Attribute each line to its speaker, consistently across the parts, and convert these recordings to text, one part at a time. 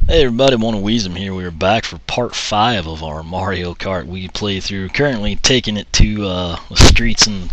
Speaker 1: Hey everybody, Wisdom here. We are back for part 5 of our Mario Kart Wii playthrough. Currently taking it to the streets in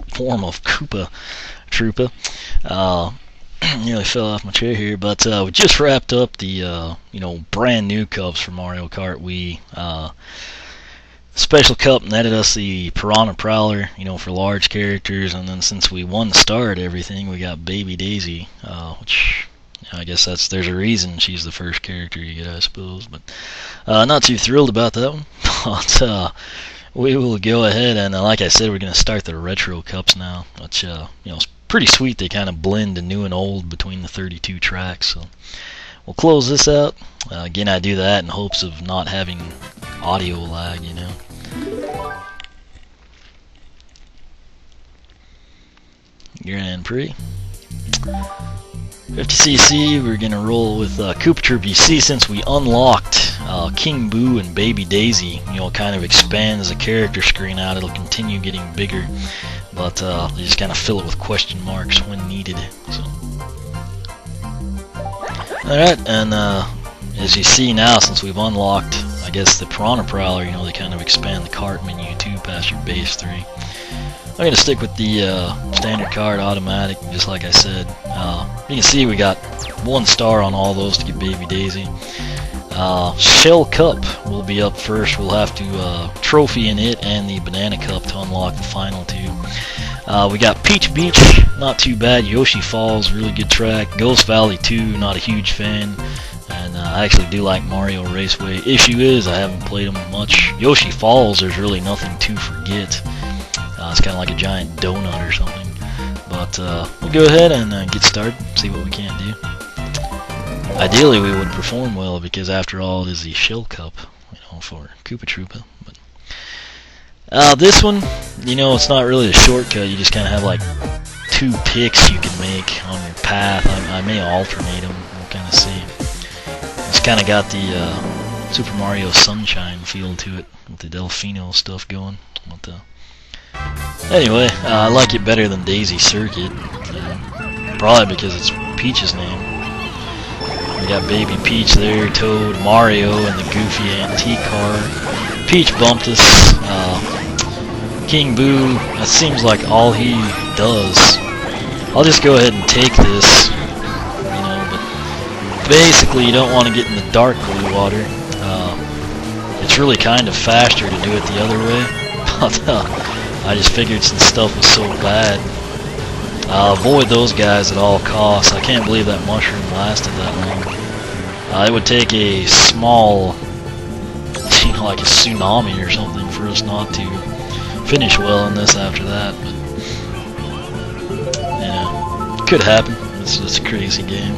Speaker 1: form of Koopa Troopa. Nearly fell off my chair here, but we just wrapped up the brand new cups for Mario Kart Wii. Special cup netted us the Piranha Prowler, for large characters, and then since we won the star at everything, we got Baby Daisy, which I guess there's a reason she's the first character you get, I suppose. But not too thrilled about that one. But we will go ahead and, like I said, we're going to start the retro cups now, which it's pretty sweet. They kind of blend the new and old between the 32 tracks. So we'll close this out. Again, I do that in hopes of not having audio lag, Grand Prix. 50cc, we're going to roll with Koopa Troopa. You see, since we unlocked King Boo and Baby Daisy, kind of expands the character screen out. It'll continue getting bigger, but you just kind of fill it with question marks when needed. So. Alright, and as you see now, since we've unlocked, I guess, the Piranha Prowler, they kind of expand the kart menu too past your base 3. I'm going to stick with the standard card automatic, just like I said. You can see we got 1 star on all those to get Baby Daisy. Shell Cup will be up first. We'll have to trophy in it and the Banana Cup to unlock the final 2. We got Peach Beach, not too bad. Yoshi Falls, really good track. Ghost Valley 2, not a huge fan. And I actually do like Mario Raceway. Issue is I haven't played them much. Yoshi Falls, there's really nothing to forget. It's kind of like a giant donut or something. But we'll go ahead and get started, see what we can do. Ideally, we would perform well because, after all, it is the Shell Cup, for Koopa Troopa. But this one, it's not really a shortcut. You just kind of have like 2 picks you can make on your path. I may alternate them. We'll kind of see. It's kind of got the Super Mario Sunshine feel to it with the Delfino stuff going. But, anyway, I like it better than Daisy Circuit, probably because it's Peach's name. We got Baby Peach there, Toad, Mario, and the goofy antique car. Peach bumped us. King Boo, that seems like all he does. I'll just go ahead and take this, but basically you don't want to get in the dark blue water. It's really kind of faster to do it the other way, but I just figured since stuff was so bad, avoid those guys at all costs. I can't believe that mushroom lasted that long. It would take a small, like a tsunami or something for us not to finish well in this after that. But, could happen. It's a crazy game.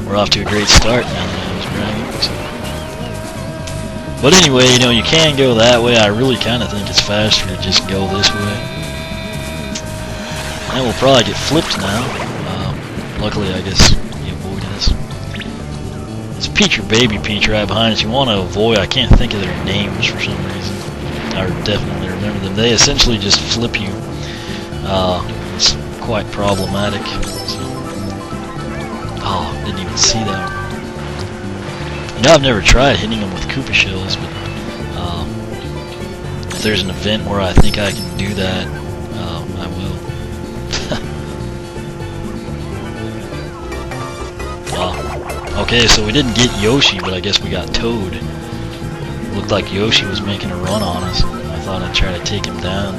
Speaker 1: We're off to a great start now that I was bragging. So. But anyway, you can go that way. I really kind of think it's faster to just go this way. And we'll probably get flipped now. Luckily, I guess he avoided us. It's Peach or Baby Peach right behind us. You want to avoid, I can't think of their names for some reason. I definitely remember them. They essentially just flip you. It's quite problematic. So. Oh, didn't even see that. I've never tried hitting them with Koopa shells, but if there's an event where I think I can do that, I will. Okay, so we didn't get Yoshi, but I guess we got Toad. Looked like Yoshi was making a run on us. I thought I'd try to take him down.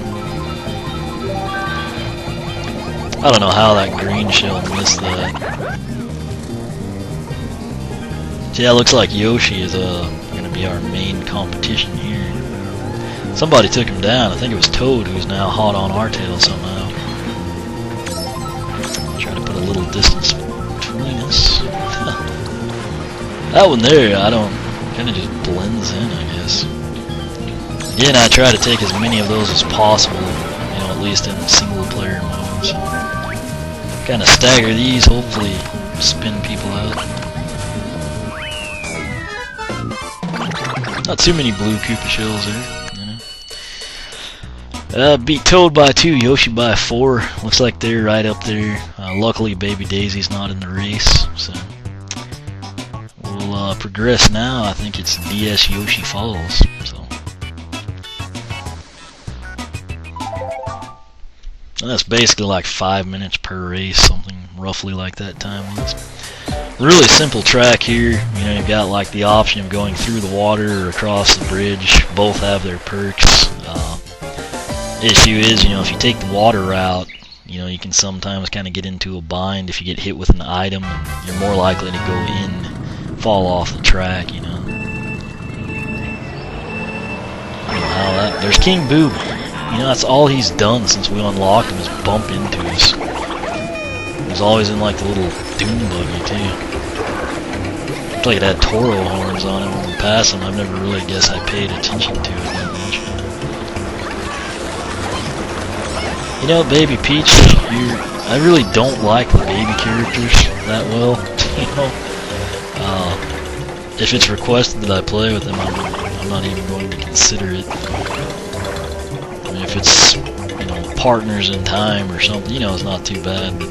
Speaker 1: I don't know how that green shell missed that. So yeah, it looks like Yoshi is going to be our main competition here. Somebody took him down. I think it was Toad, who's now hot on our tail somehow. Try to put a little distance between us. That one there, kind of just blends in, I guess. Again, I try to take as many of those as possible, at least in single player modes. Kind of stagger these, hopefully spin people out. Not too many blue Koopa shells there, beat Toad by 2, Yoshi by 4. Looks like they're right up there. Luckily, Baby Daisy's not in the race, so we'll progress now. I think it's DS Yoshi Falls. So and that's basically like 5 minutes per race, something roughly like that time is. Really simple track here. You know, you've got like the option of going through the water or across the bridge. Both have their perks. Issue is, you know, if you take the water route, you know, you can sometimes kind of get into a bind if you get hit with an item. And you're more likely to go in, fall off the track, you know. I don't know how that... There's King Boo. You know, that's all he's done since we unlocked him is bump into us. He's always in like the little dune buggy too. Looks like it had Toro horns on it when we passed him. I've never really, guess I paid attention to it that much. You know, Baby Peach, I really don't like the baby characters that well. You know, if it's requested that I play with them, I'm not even going to consider it. I mean, if it's, you know, partners in time or something, you know, it's not too bad. But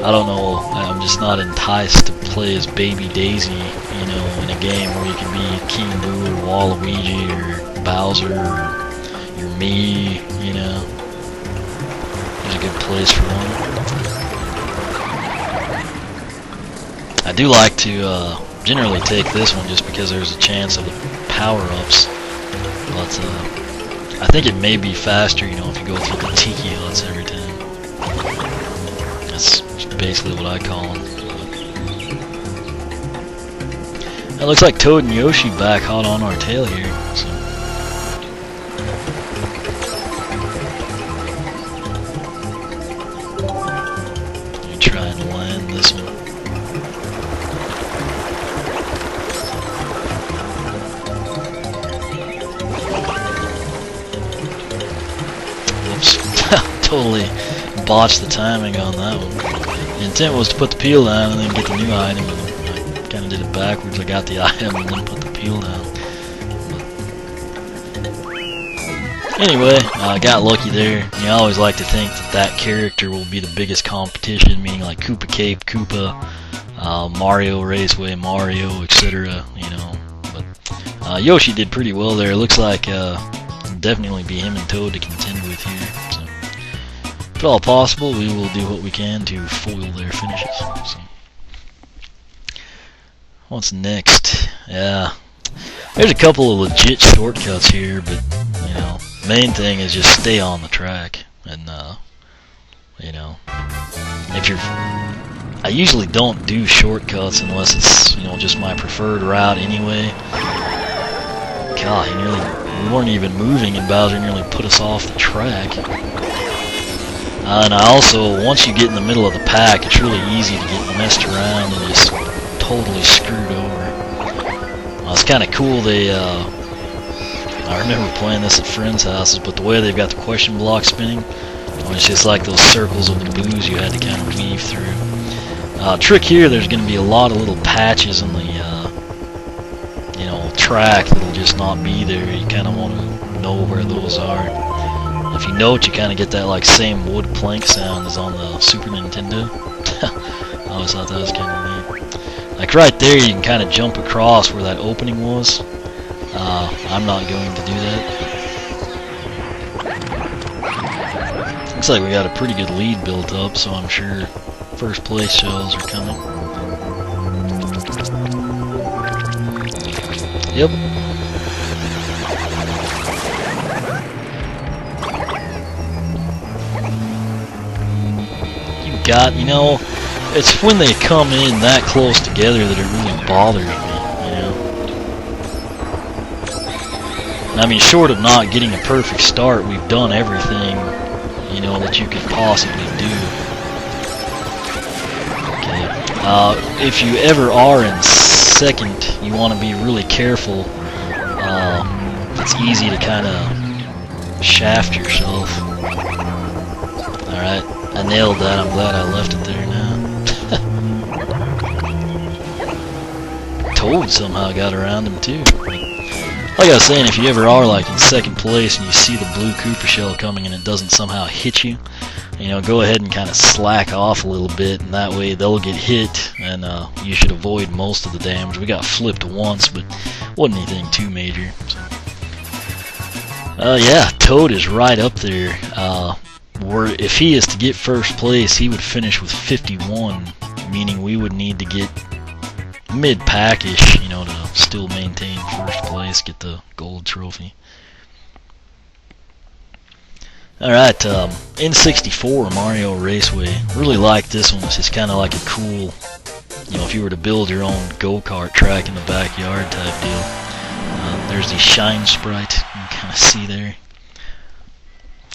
Speaker 1: I don't know, I'm just not enticed to play as Baby Daisy, you know, in a game where you can be King Boo or Waluigi or Bowser or you're me, you know. There's a good place for one. I do like to generally take this one just because there's a chance of the power-ups, but I think it may be faster, you know, if you go through the Tiki Huts every time. That's basically what I call them. It looks like Toad and Yoshi back hot on our tail here. So. Let me try and land this one. Whoops. Totally botched the timing on that one. The intent was to put the peel down and then get the new item, and I kind of did it backwards. I got the item and then put the peel down. But anyway, I got lucky there. You know, I always like to think that that character will be the biggest competition, meaning like Koopa Cape, Koopa, Mario Raceway, Mario, etc. You know, but Yoshi did pretty well there. It looks like definitely be him and Toad to contend with here. So. If at all possible, we will do what we can to foil their finishes. So. What's next? Yeah, there's a couple of legit shortcuts here, but you know, main thing is just stay on the track. And you know, if you're, I usually don't do shortcuts unless it's, you know, just my preferred route anyway. God, we weren't even moving, and Bowser nearly put us off the track. And I also, once you get in the middle of the pack, it's really easy to get messed around and just totally screwed over. It's kind of cool. I remember playing this at friends' houses, but the way they've got the question block spinning, it's just like those circles of the boos you had to kind of weave through. Trick here, there's going to be a lot of little patches in the you know, track that'll just not be there. You kind of want to know where those are. If you note, you kind of get that like same wood plank sound as on the Super Nintendo. I always thought that was kind of neat. Like right there, you can kind of jump across where that opening was. I'm not going to do that. Looks like we got a pretty good lead built up, so I'm sure first place shells are coming. Yep. You know, it's when they come in that close together that it really bothers me, you know. I mean, short of not getting a perfect start, we've done everything, you know, that you could possibly do. Okay. If you ever are in second, you want to be really careful. It's easy to kind of shaft yourself. Alright. I nailed that. I'm glad I left it there now. Toad somehow got around him too. Like I was saying, if you ever are like in second place and you see the blue Koopa shell coming and it doesn't somehow hit you, go ahead and kind of slack off a little bit, and that way they'll get hit, and you should avoid most of the damage. We got flipped once, but wasn't anything too major. So. Yeah, Toad is right up there. If he is to get first place, he would finish with 51, meaning we would need to get mid-packish, to still maintain first place, get the gold trophy. Alright, N64 Mario Raceway. Really like this one. It's just kind of like a cool, if you were to build your own go-kart track in the backyard type deal. There's the shine sprite, you can kind of see there.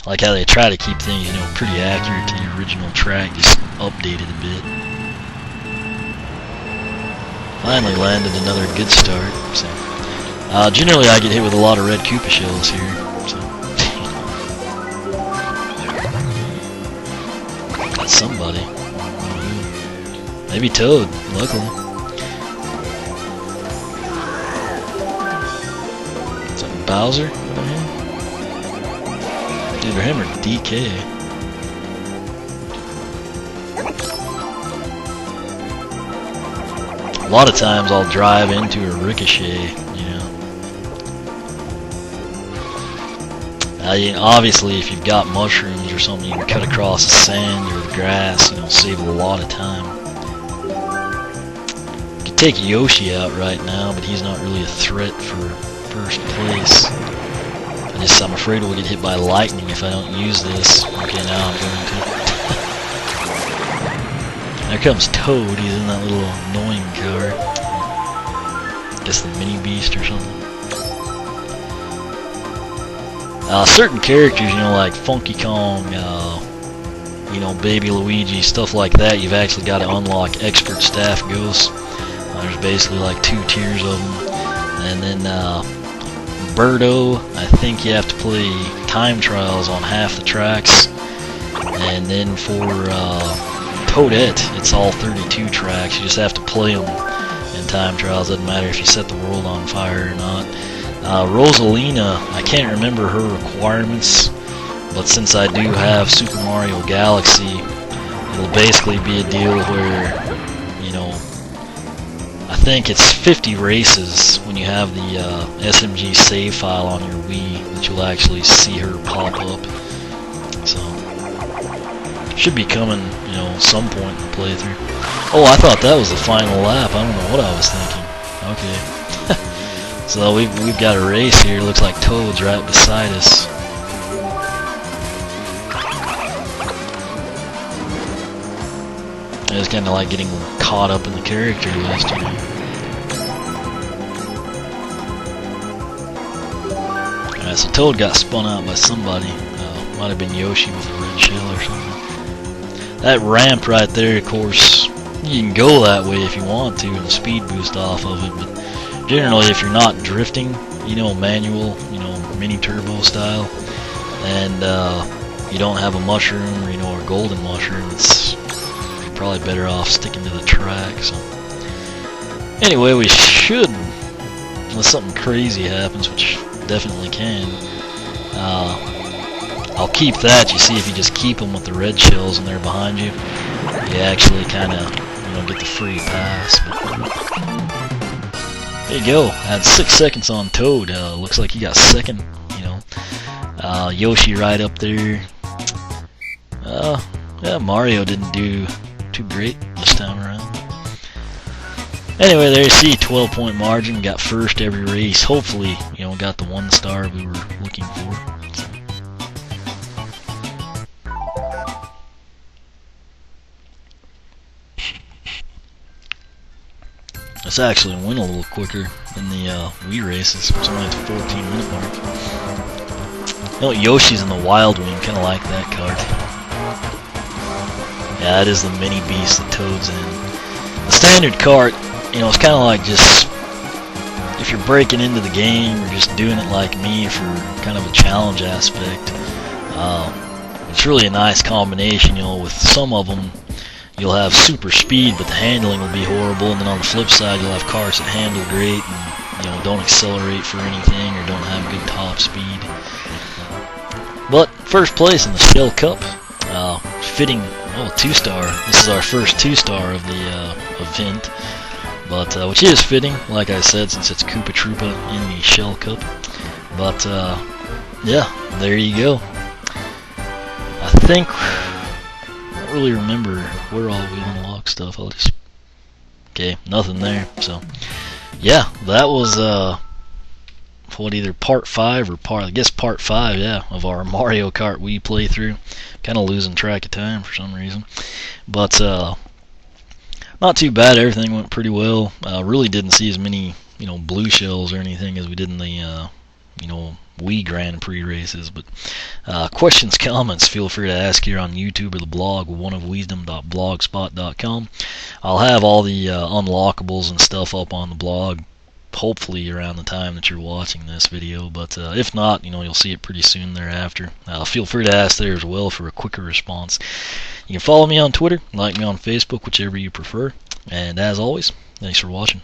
Speaker 1: I like how they try to keep things, pretty accurate to the original track, just updated a bit. Finally landed another good start. So, generally I get hit with a lot of red Koopa shells here. So. Got somebody. Maybe Toad, luckily. Is that Bowser over here? Either him or DK. A lot of times I'll drive into a ricochet, obviously if you've got mushrooms or something, you can cut across the sand or the grass, save a lot of time. You can take Yoshi out right now, but he's not really a threat for first place. I'm afraid we'll get hit by lightning if I don't use this. Okay, now I'm going to. There comes Toad, he's in that little annoying car. Guess the mini beast or something. Certain characters, like Funky Kong, Baby Luigi, stuff like that, you've actually got to unlock expert staff ghosts. There's basically like 2 tiers of them. And then Birdo, I think you have to play time trials on half the tracks. And then for Toadette, it's all 32 tracks. You just have to play them in time trials. Doesn't matter if you set the world on fire or not. Rosalina, I can't remember her requirements, but since I do have Super Mario Galaxy, it'll basically be a deal where, I think it's 50 races when you have the SMG save file on your Wii that you'll actually see her pop up. So, should be coming, some point in the playthrough. Oh, I thought that was the final lap. I don't know what I was thinking. Okay. So we've got a race here. Looks like Toad's right beside us. It's kind of like getting caught up in the character list. Alright, so Toad got spun out by somebody. Might have been Yoshi with a red shell or something. That ramp right there, of course, you can go that way if you want to and speed boost off of it, but generally if you're not drifting, manual, mini turbo style, and you don't have a mushroom, or a golden mushroom, you're probably better off sticking to the track. So anyway, we should, unless something crazy happens, which definitely can, I'll keep that. You see, if you just keep them with the red shells and they're behind you, you actually kind of, get the free pass. But there you go. I had 6 seconds on Toad. Looks like he got second. Yoshi right up there. Yeah, Mario didn't do too great this time around. Anyway, there you see, 12-point margin. Got first every race. Hopefully, got the 1 star we were looking for. This actually went a little quicker than the Wii races. It's only at the 14-minute mark. Yoshi's in the Wild Wing, kind of like that card. Yeah, that is the mini beast that Toad's in. The standard cart, it's kind of like just, if you're breaking into the game or just doing it like me for kind of a challenge aspect, it's really a nice combination. With some of them, you'll have super speed, but the handling will be horrible, and then on the flip side, you'll have cars that handle great and don't accelerate for anything or don't have good top speed. But first place in the Shell Cup, fitting, oh, 2-star. This is our first 2-star of the event, but which is fitting, like I said, since it's Koopa Troopa in the Shell Cup. But yeah, there you go. I think I don't really remember where all we unlock stuff. I'll just nothing there. So yeah, that was what, either part 5 or I guess part 5, yeah, of our Mario Kart Wii playthrough. Kind of losing track of time for some reason, but not too bad. Everything went pretty well. Really didn't see as many, blue shells or anything as we did in the, Wii Grand Prix races. But questions, comments, feel free to ask here on YouTube or the blog, oneofwisdom.blogspot.com. I'll have all the unlockables and stuff up on the blog, hopefully around the time that you're watching this video, but if not, you'll see it pretty soon thereafter. Feel free to ask there as well for a quicker response. You can follow me on Twitter, like me on Facebook, whichever you prefer, and as always, thanks for watching.